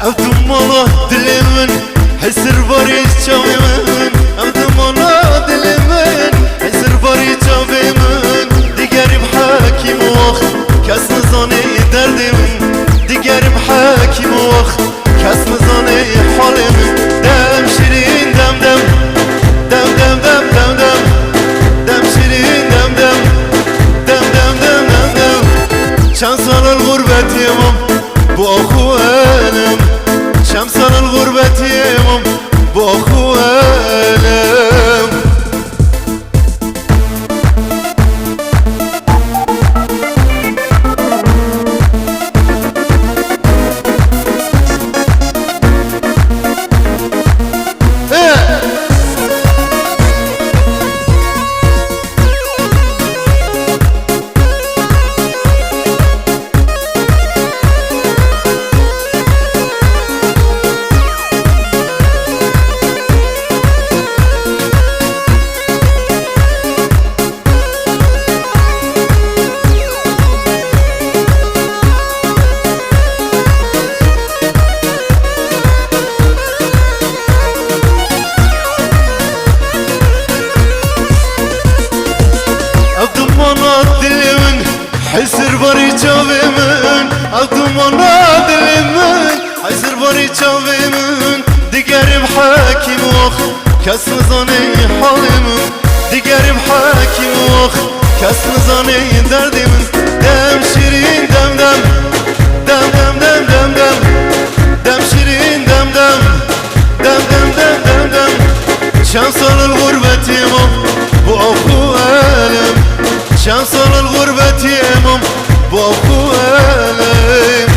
Avdumana dilimin Hesir bari çavimin Avdumana dilimin Hesir bari çavimin Digerim hakim vakt Kes nizani derdimin Digerim hakim vakt Kes nizani halimin Dem şirin dem dem Dem dem dem dem dem Dem şirin dem dem Dem dem dem dem dem Şansan el-gurbet yemam Bu ahuelim Şamsan el-gurbet yemam Bu ahuelim Haysır bari çavimin Avdumana dilimin Haysır bari çavimin Digerim hakim vakt Kes nizani halimin Digerim hakim vakt Kes nizani derdimin Dem şirin dem dem Dem dem dem dem dem Dem şirin dem dem Dem dem dem dem dem Şansan el-gurbet yemam Bu ahuelim Şansan el-gurbet yemam Bu ahuelim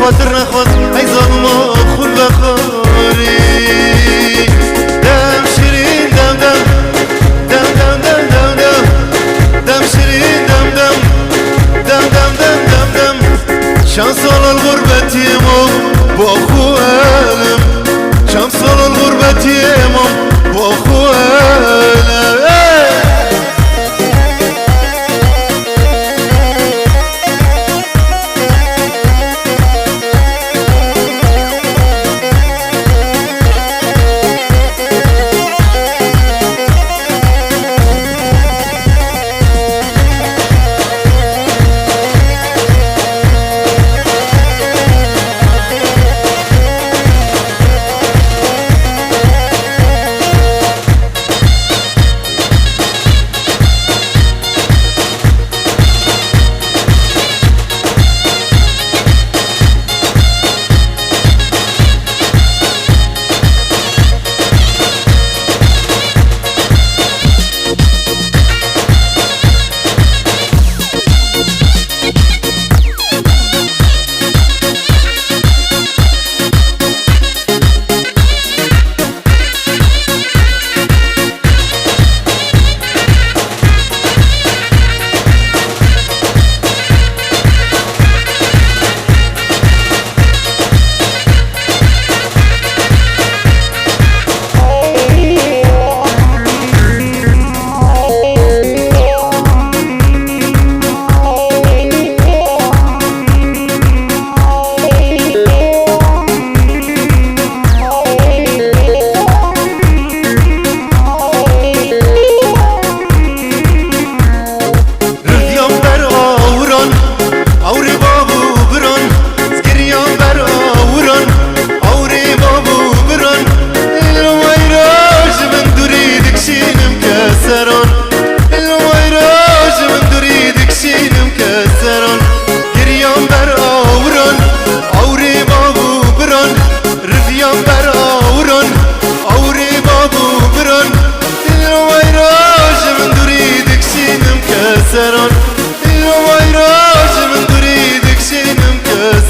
خاطر نخواست ای ظالما خون بخوری دم شیرین دم دم دم دم دم دم دم دم شیرین دم دم دم دم دم دم دم شانس الغربت يمام باخو ألم شانس الغربت يمام باخو ألم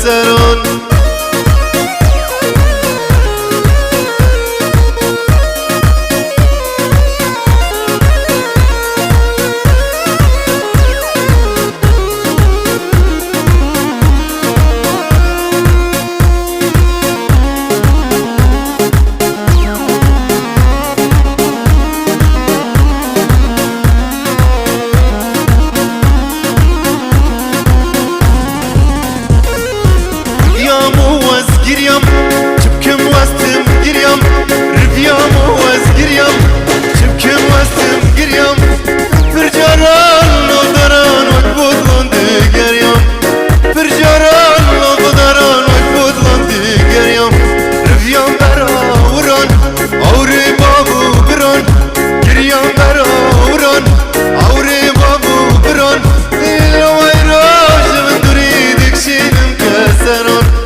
كسران گیریم چبکم وستم گیریم رفیام وز گیریم چبکم وستم گیریم فرجاران نودران و بودلان دیگریم فرجاران نودران و بودلان دیگریم رفیام برا وران آوری بابو بران گیریم برا وران آوری بابو بران لوای راج من دوری دکشینم کسران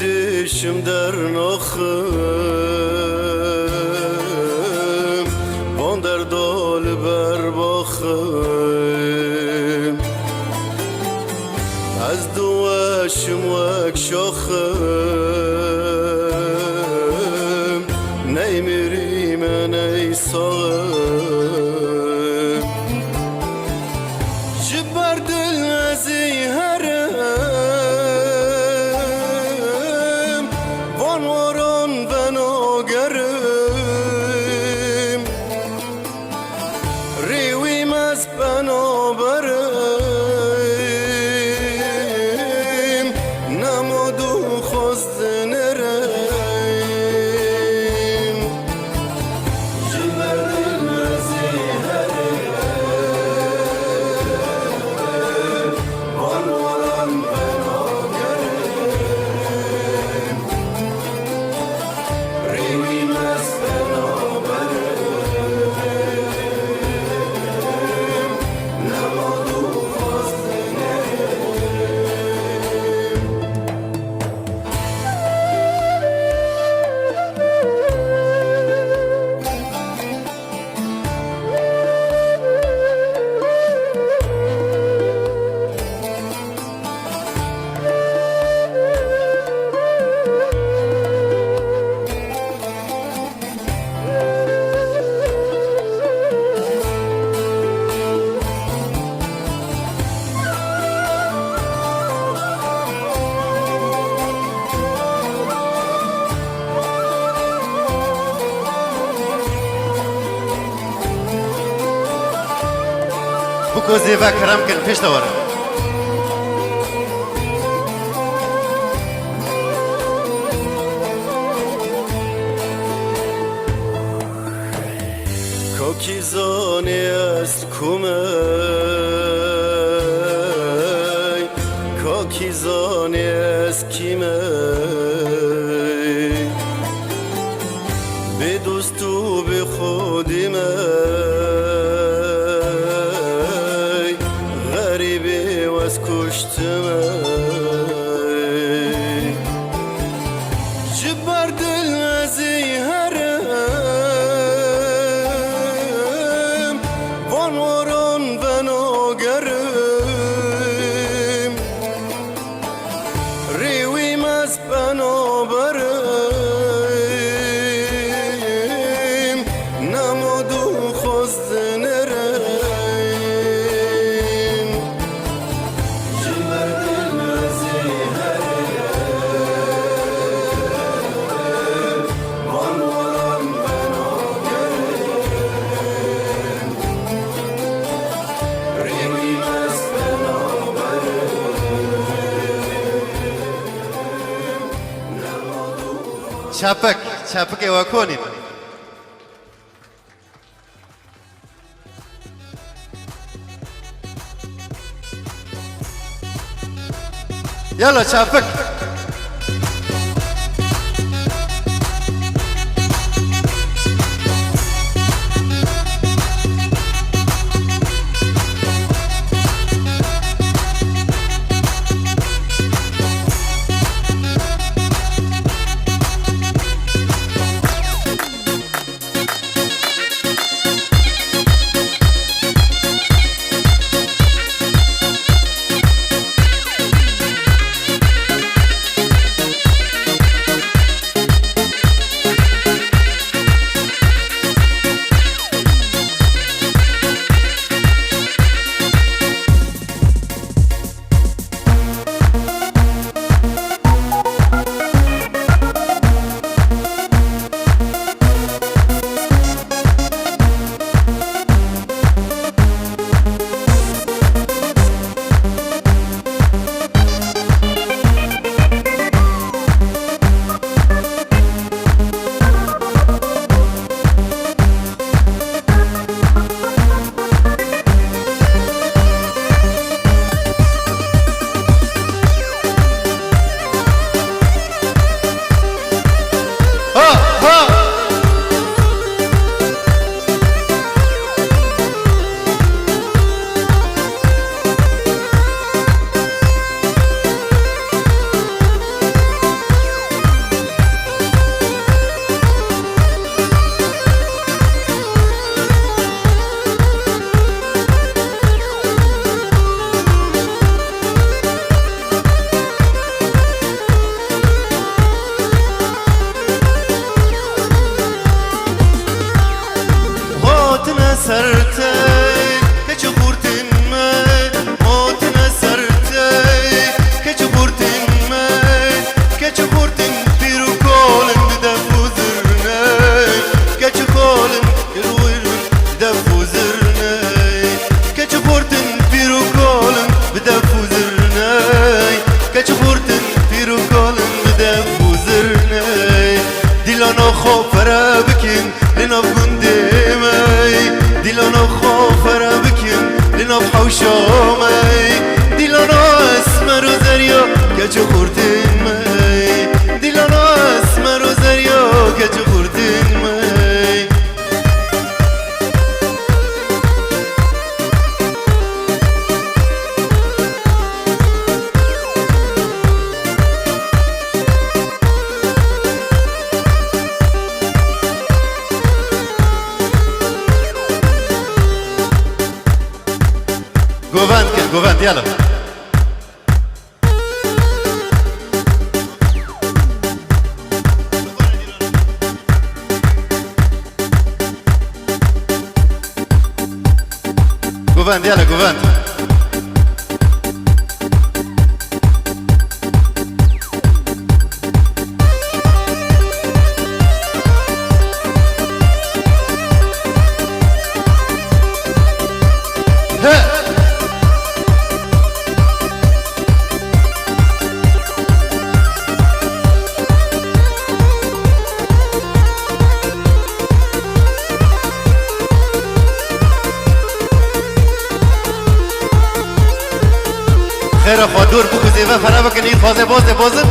دشم در نخم بان در دال بر باخم از دوشم وک شاخم نیمیری من ای ساغم جبر دل ازی هرم وانواران و ناگرم ریویم از بنابرم نمادو خواست نرم جبر دل ازی هرم وانواران و ناگرم ریویم از بكو زيفا كرام كن فيش دورة كوكي زاني است كومي پاکیزان اسکیمه به دوست و به خودیمه غریبی و از کشتمه جبر دل ازی هرم وانواران و ناگرم ریویم از بنابرم نمادو خواست نرم جبر دل ازی هرم وانواران و ناگرم ریویم از چپک چپک ایوا کنیم یالا چپک سرتي كجبورتين ماي موتنا سرتي كجبورتين ماي كجبورتين بيرو كولن بدفو زرناي كجكولن يروير بدفو زرناي كجبورتين بيرو كولن بدفو زرناي كجبورتين بيرو كولن بدفو زرناي ديلانو خوفرا بكين لناف قندمي ديلانو خوفرا بكين لناف حوشامي ديلانو اسمر و زريا كجو خوردين مي ديلانو اسمر و زريا كجو خوردين مي جوفاند يلا جوفاند يلا جوفاند دور بکو زیوه فرا بکنید خوازه بازم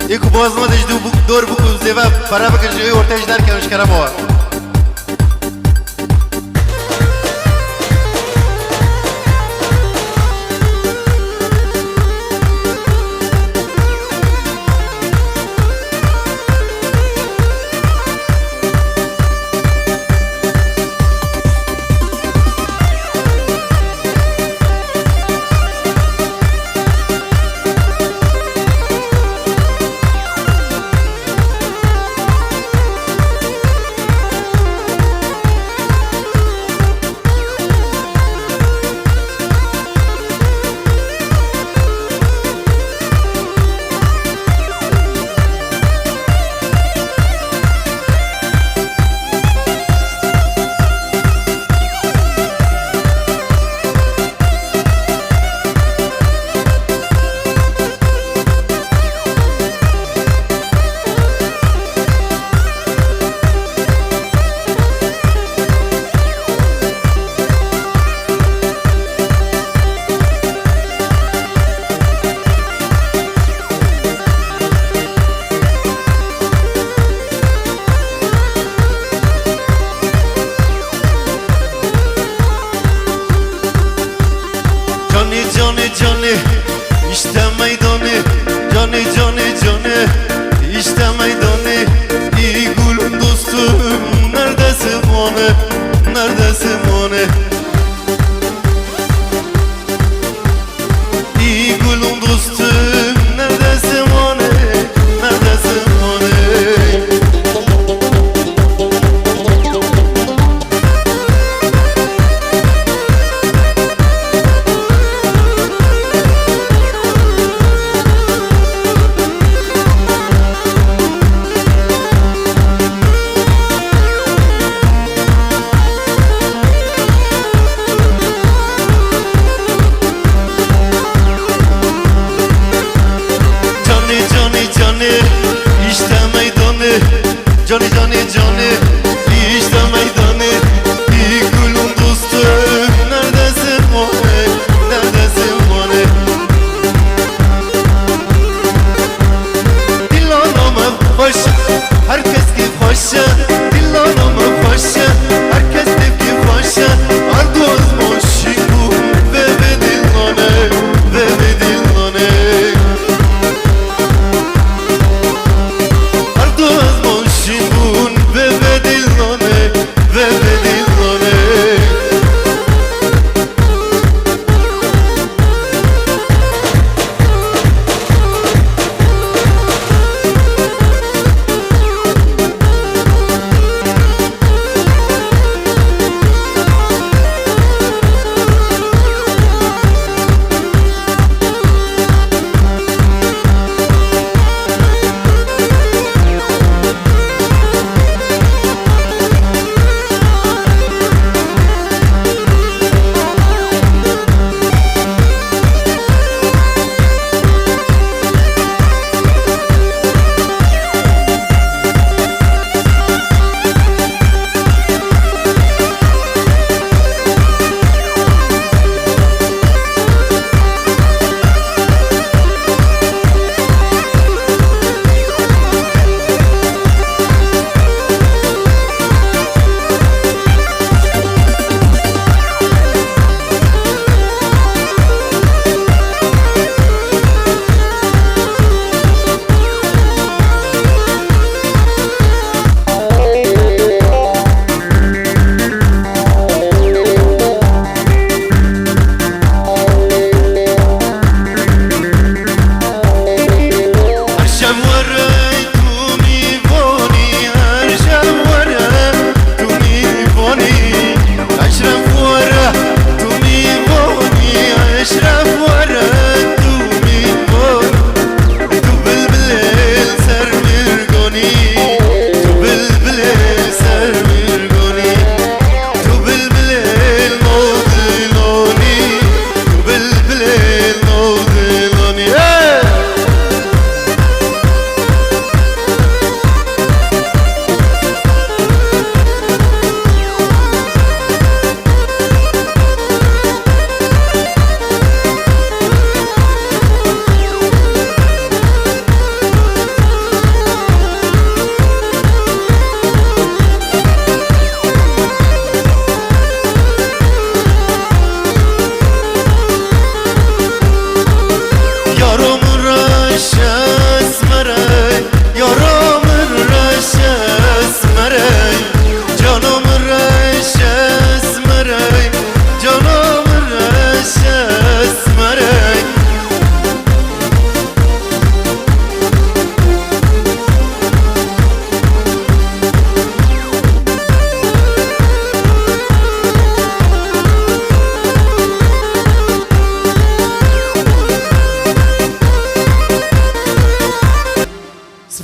ایکو باز مدش دور بکو زیوه فرا بکن جوی ارتش در کنش کرم آوا جانه işte meydane Cane işte meydane İyi gülüm dostum neredesin mane neredesin mane İyi gülüm dostum neredesin mane neredesin mane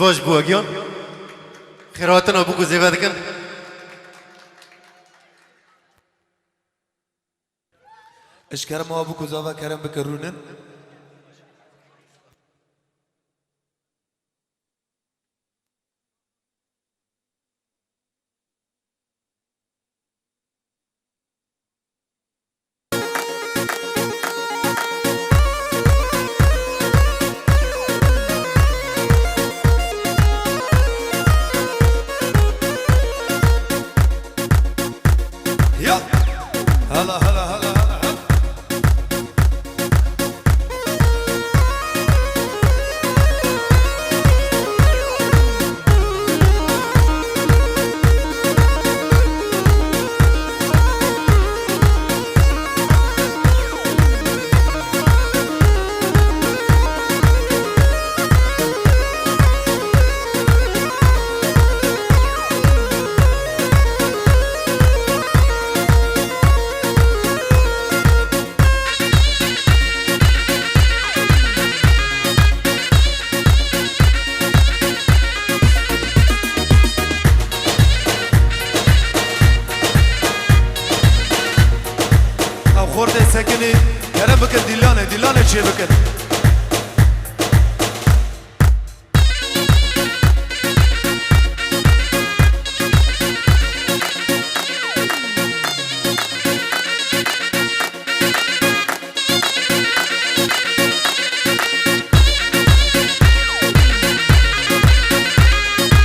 زواج بواقيان خيراتنا بوكو زيفادكن اشكرم ابوكو زافا كرم بكرونن يا هلا هلا هلا هلا خورده سکنی کرم بکن دیلانه چیه بکن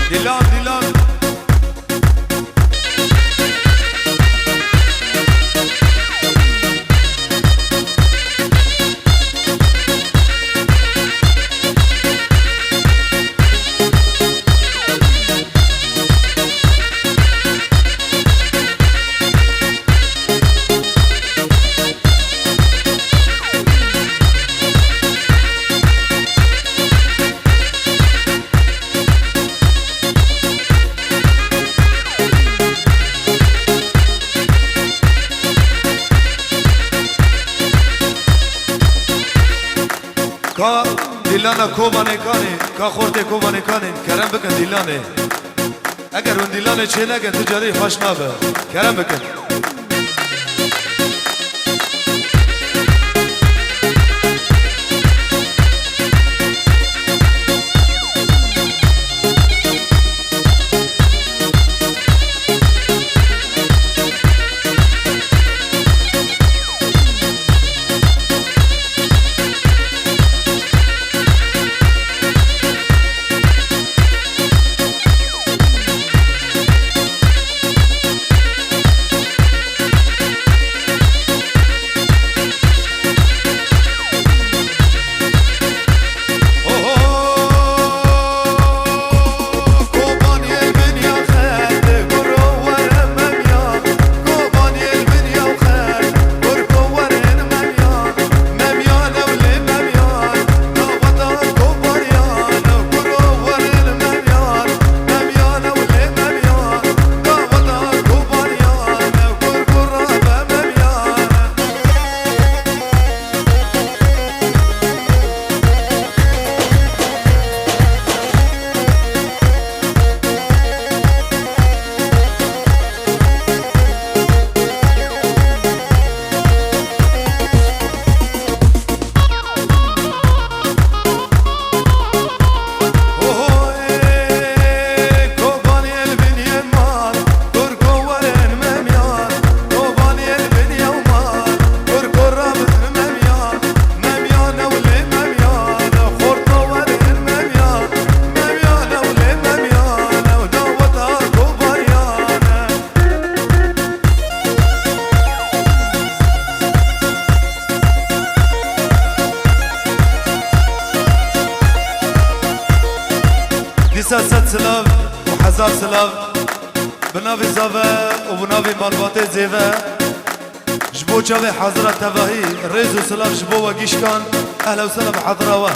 دیلان کا دیلانه کومانه کانی کا خورده کومانه کانی کرم بکن دیلانه اگر اون دیلانه چه نکن تو جاری خوش نابه کرم بکن سياسة سلاف وحزاب سلاف بنافي زافا وبنافي مالباتي زيفا جبو جاوي حضرة تفاهي ريزو سلاف جبو وقيشكان أهلا وسهلا بحضراوه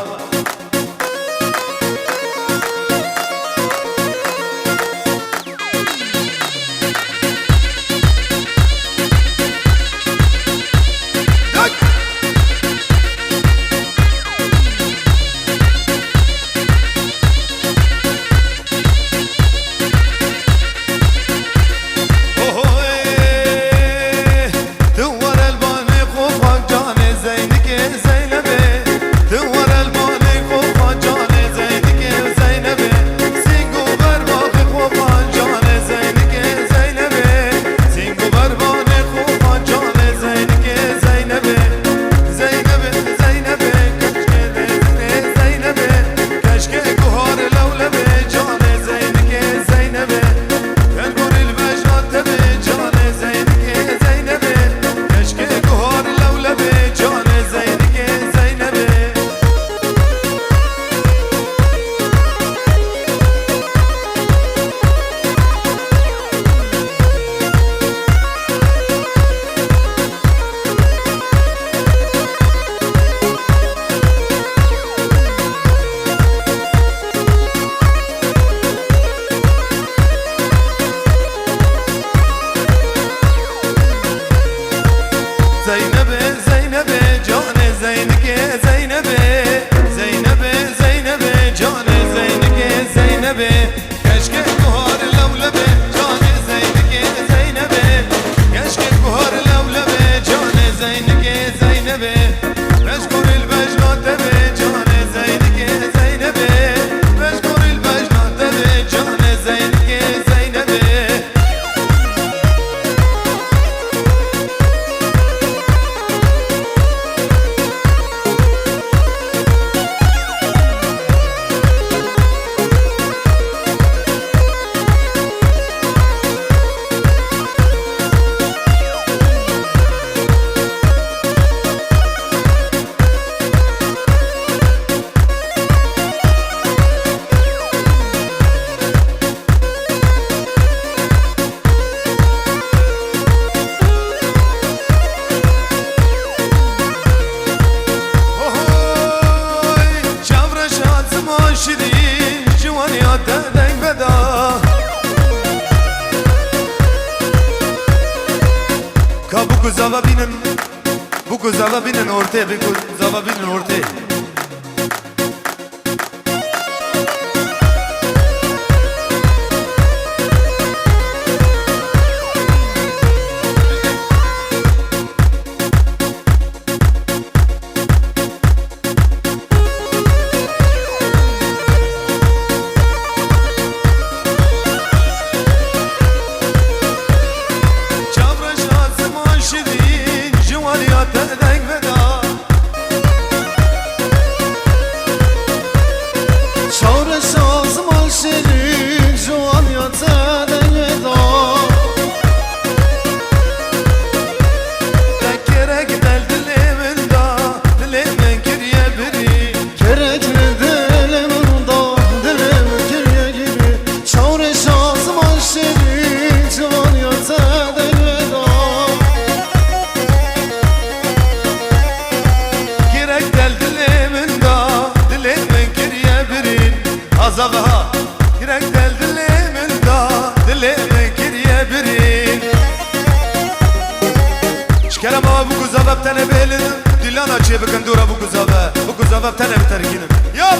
زمان شیرین جوانیات دنگ بدا که بکو زوا بینن ارته بکو زوا بینن ارته Azavaha girek del dilimin da dilimi geriye birin Şkerem ama bu kuzavab tane belinim Dilan açıya bakın dura bu kuzavab tane bir terkinim Yap!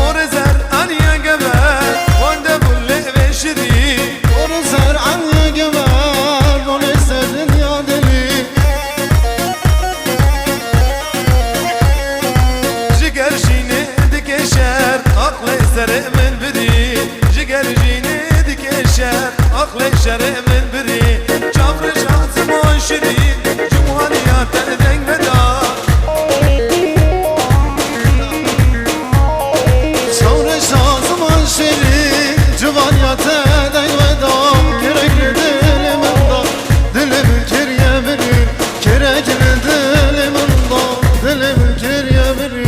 Orezer aniye geber Vande bulle ve şirin Orezer aniye geber Orezer dünya deli من بری جگر جینی دکشر اخلی شر من بری چافر شانس ماشری جوانیات دنگ بدا چافر شانس ماشری جوانیات دنگ بدا کرک دل من دا دلم کریه بری کرک دل من دا دلم کریه بری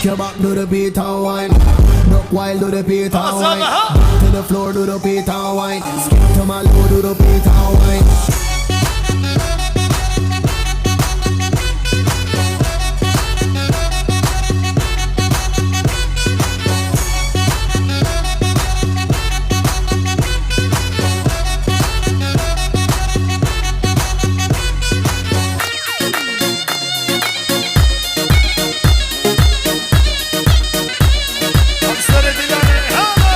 Your back to the beat and wine. Look while do the beat and wine. the floor, do the Peter wine. Skin to my low, do the Peter wine. Hamsar edilene hala.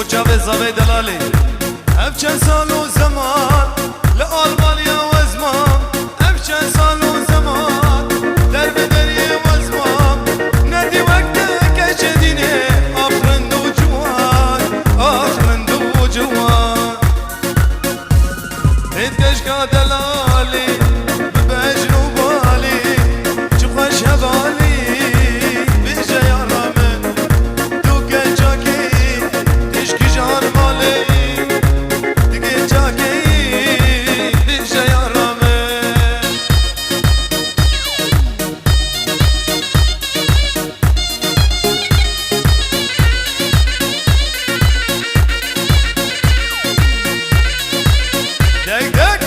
جاوی زاوی دلالی اف چند سال و زمان لآلمانیا و زمان اف چند سال و زمان در بدری و زمان ندی وقت که جدینه آخرند و جوان آخرند و جوان هید کشکا دلالی ببجن و بالی چو خوش هبالی بیجه یارامن تو که چاکی تشکی جان مالی دیگه چاکی بیجه یارامن دک دک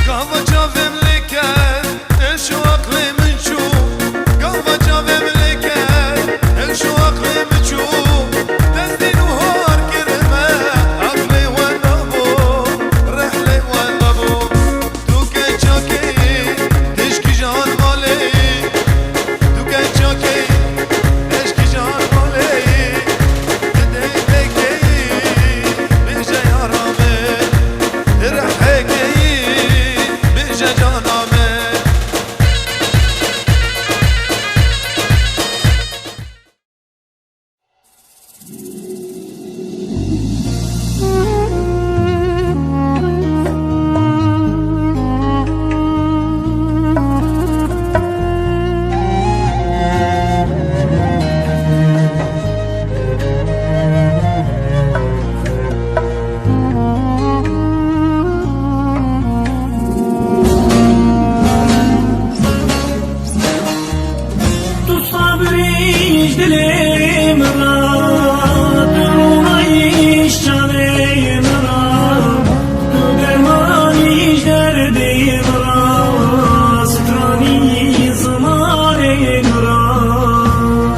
قهوة جافي ملكات ايش عقلي منشو قهوة جافي ملكات ايش عقلي منشو تزدين وهار كرمة عقلي والنبو رحلي والنبو تو كي جاكي تشكي جان مالي تو كي جاكي تشكي جان مالي تدي لكي بيجا يا رامي رحكي بيجا جانامي Tu sabriş dilim rahat, rumayış canım rahat, tu dermaniş derdim rahat, strani zamanım rahat.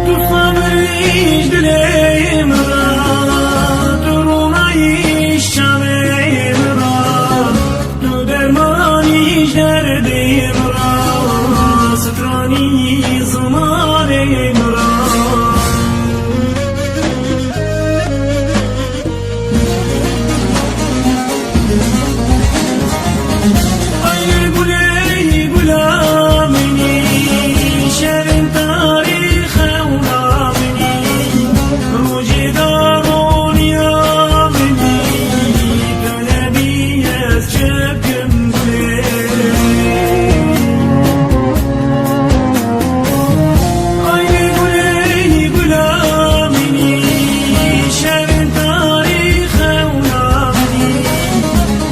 Tu sabriş dilim rahat, rumayış canım rahat, tu dermaniş derdim rahat, strani zamanım rahat. Ay güley gülamini, şerin tarihe ulamini, ruci darun yamini, dönebiyez çöküm Ay güley gülamini, şerin tarihe ulamini,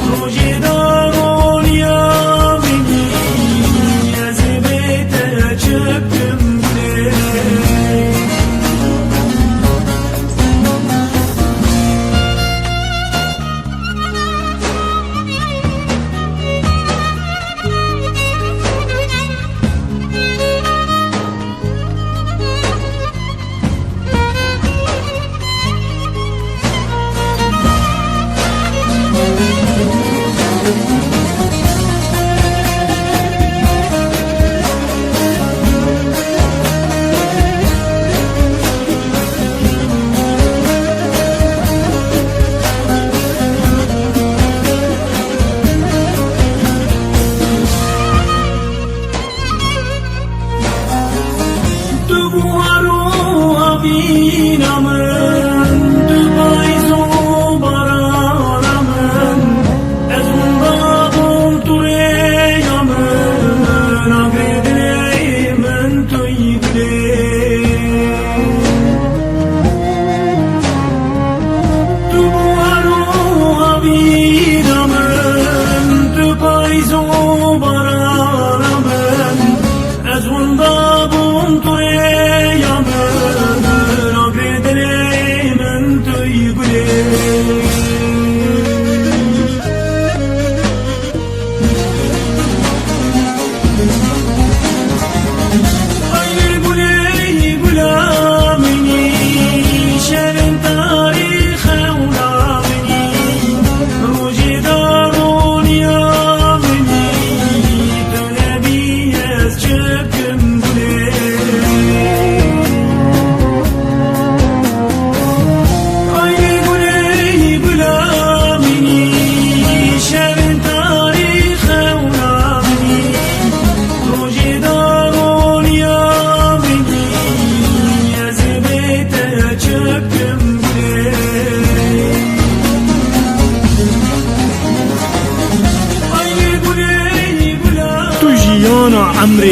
ruci darun yamini, yazibete çöküm Tu buharu abinamın, tu bayzu baranamın, ez bundabum tureyamın, agredileyimın tuydileyim. Tu buharu abinamın, tu bayzu baranamın, ez bundabum tureyamın, agredileyimın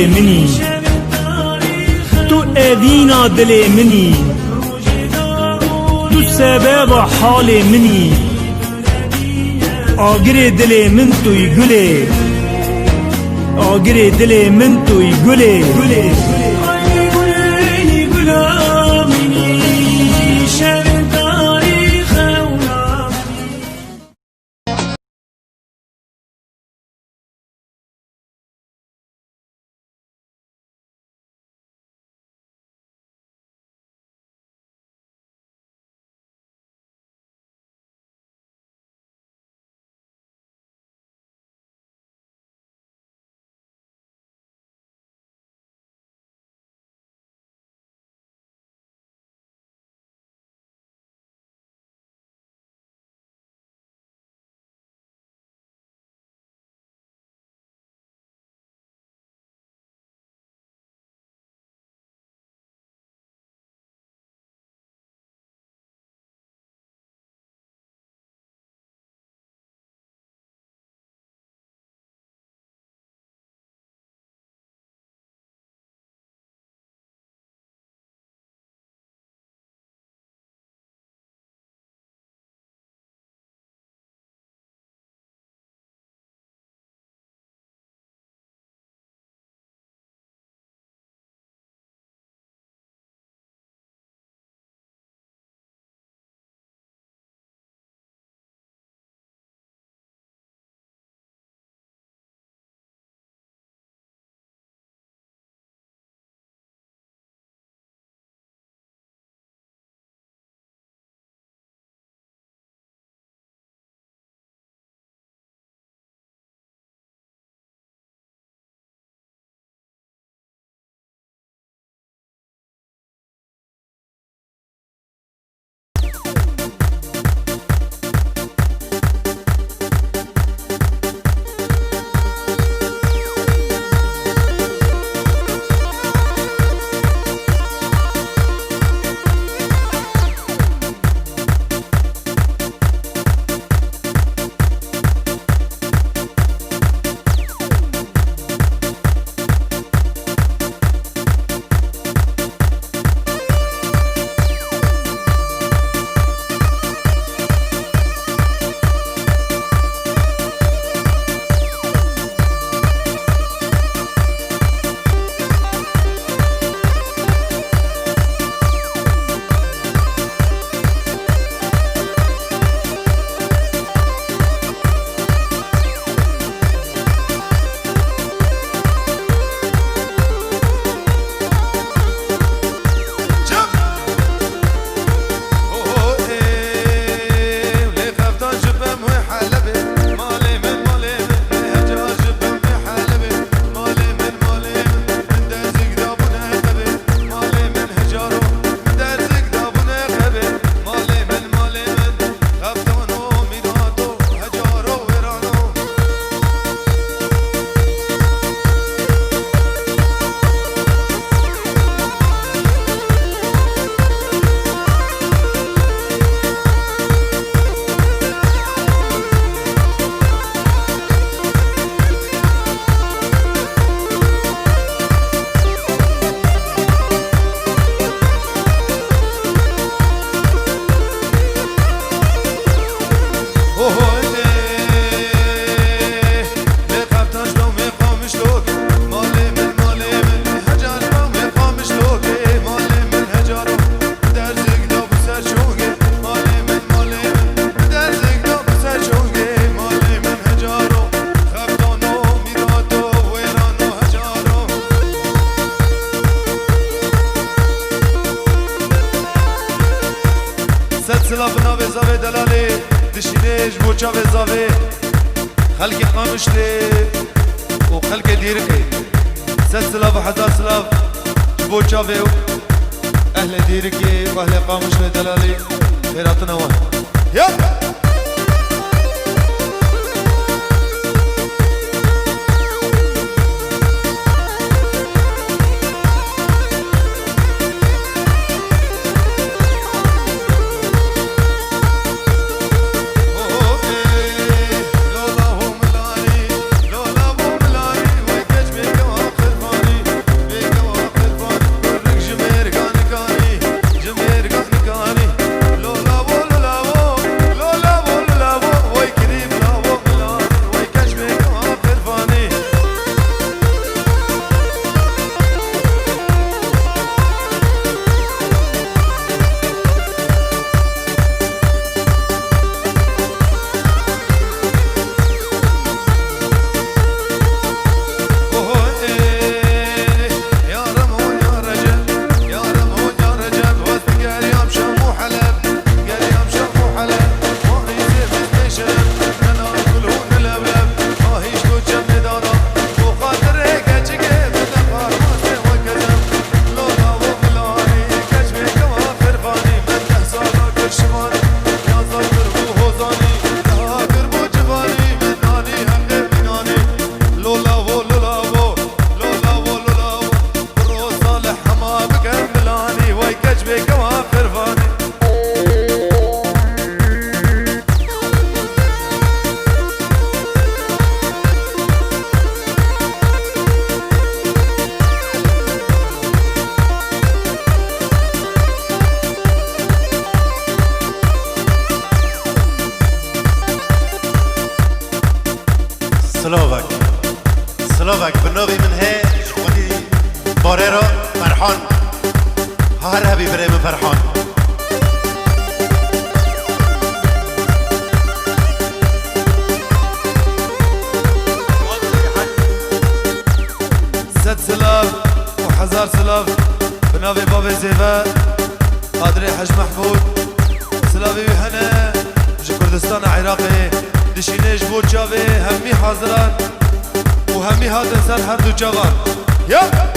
منی تو اوینا دل منی تو سبب حال منی آگر دل من توی گله آگر دل من توی گله دشینش بوچا به زاوی خلق قامشلی و خلق دیرکی ست سلاف و هزار سلاف بوچا به اهل دیرکی و اهل قامشلی دلالی خیراتنا وان یا فرحان هر هبی برای من فرحان صد سلاف وحزار سلاف بنابي بابي زيفا قادري حج محمود سلافي وهنا جي كردستان عراقي دشيني جبو جابي همي حاضران وهمي هاد انسان هر دو جوان يا